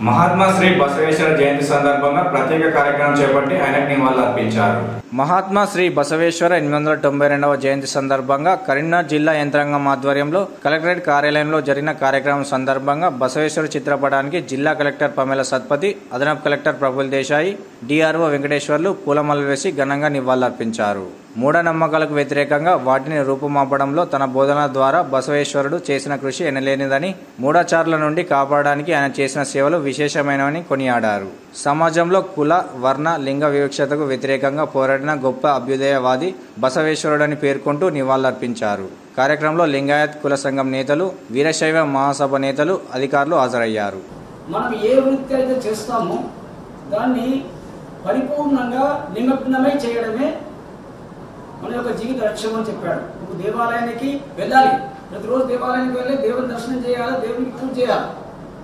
మహాత్మా శ్రీ బసవేశ్వర జయంతి సందర్భంగా ప్రత్యేక కార్యక్రమం చేపట్టి ఆయనకు నివాళులర్పించారు. మహాత్మా శ్రీ బసవేశ్వర 892వ జయంతి సందర్భంగా కరీంనగర్ జిల్లా యంత్రాంగం ఆధ్వర్యంలో కలెక్టరేట్ కార్యాలయంలో జరిగిన కార్యక్రమం సందర్భంగా బసవేశ్వర చిత్రపటానికి జిల్లా కలెక్టర్ పమేల సత్పతి, అదనపు కలెక్టర్ ప్రఫుల్ దేశాయి, డిఆర్ఓ వెంకటేశ్వర్లు పూలమాలలు వేసి ఘనంగా నివాళులర్పించారు. మూఢనమ్మకాలకు వ్యతిరేకంగా వాటిని రూపుమాపడంలో తన బోధన ద్వారా బసవేశ్వరుడు చేసిన కృషి ఎనలేనిదని, మూఢాచారుల నుండి కాపాడడానికి ఆయన చేసిన సేవలు విశేషమైనవని కొనియాడారు. సమాజంలో కుల, వర్ణ, లింగ వివక్షతకు వ్యతిరేకంగా పోరాడిన గొప్ప అభ్యుదయవాది బసవేశ్వరుడని పేర్కొంటూ నివాళులర్పించారు. కార్యక్రమంలో లింగాయత్ కుల సంఘం నేతలు, వీరశైవ మహాసభ నేతలు, అధికారులు హాజరయ్యారు. మనం ఏ వృత్తి అయితే చేస్తామో దాన్ని పరిపూర్ణంగా నిమగ్నమై చేయడమే మన యొక్క జీవిత లక్ష్యం అని చెప్పాడు. నువ్వు దేవాలయానికి వెళ్ళాలి, ప్రతిరోజు దేవాలయానికి వెళ్ళి దేవుని దర్శనం చేయాలి, దేవునికి పూజ చేయాలి.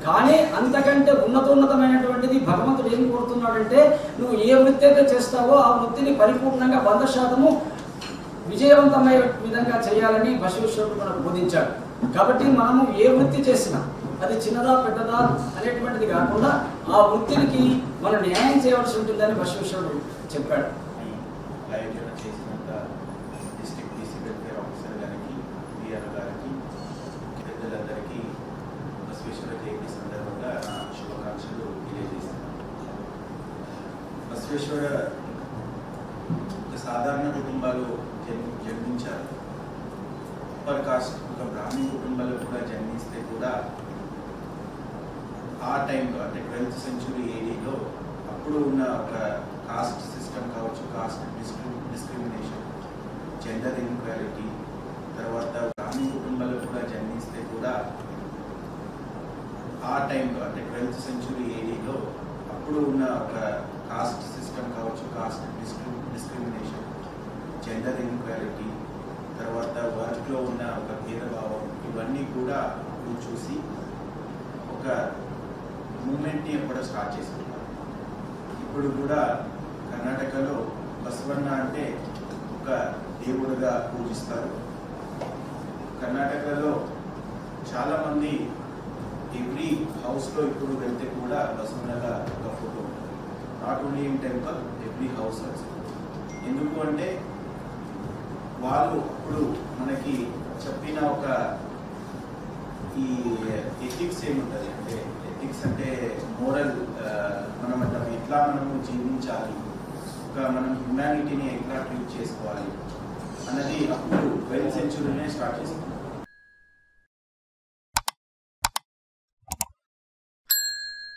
కానీ అంతకంటే ఉన్నతమైనటువంటిది భగవంతుడు ఏం కోరుతున్నాడంటే, నువ్వు ఏ వృత్తి అయితే చేస్తావో ఆ వృత్తిని పరిపూర్ణంగా 100% విజయవంతమయ్యే విధంగా చేయాలని బసవేశ్వరుడు మనకు బోధించాడు. కాబట్టి మనము ఏ వృత్తి చేసినా అది చిన్నదా పెద్దదా అనేటువంటిది కాకుండా ఆ వృత్తికి మనం న్యాయం చేయవలసి ఉంటుందని బసవేశ్వరుడు చెప్పాడు. బసవేశ్వర సాధారణ కుటుంబాలు జన్మించారు. అప్పర్ కాస్ట్ ఒక బ్రాహ్మణ కుటుంబాలు కూడా జన్మిస్తే కూడా ఆ టైంలో అంటే 12th century ADలో అప్పుడు ఉన్న ఒక కాస్ట్ సిస్టమ్ కావచ్చు, కాస్ట్ డిస్క్రిమినేషన్, జెండర్ ఇన్ఈక్వాలిటీ, తర్వాత బ్రాహ్మణ కుటుంబాలు కూడా జన్మిస్తే కూడా ఆ టైంలో అంటే 12th century ADలో అప్పుడు ఉన్న ఒక కాస్ట్ సిస్టమ్ కావచ్చు, కాస్ట్ డిస్క్రిమినేషన్, జెండర్ ఇన్ఈక్వాలిటీ, తర్వాత వర్క్లో ఉన్న ఒక భేదభావం, ఇవన్నీ కూడా చూసి ఒక మూమెంట్ని ఎప్పుడో స్టార్ట్ చేసుకున్నారు. ఇప్పుడు కూడా కర్ణాటకలో బసవన్న అంటే ఒక దేవుడుగా పూజిస్తారు. కర్ణాటకలో చాలామంది ఎవ్రీ హౌస్లో ఇప్పుడు వెళ్తే కూడా బసవన్నగా ఒక ఫోటో ఉంటుంది. Not only in temple, every house also. ఎందుకు అంటే వాళ్ళు అప్పుడు మనకి చెప్పిన ఒక ఈ ఎథిక్స్ ఏముంటుంది అంటే, ఎథిక్స్ అంటే మోరల్, మనం ఎట్లా మనము జీవించాలి, ఒక మనం హ్యుమానిటీని ఎట్లా ట్రీట్ చేసుకోవాలి అన్నది అప్పుడు 12th centuryనే స్టార్ట్ చేస్తుంది.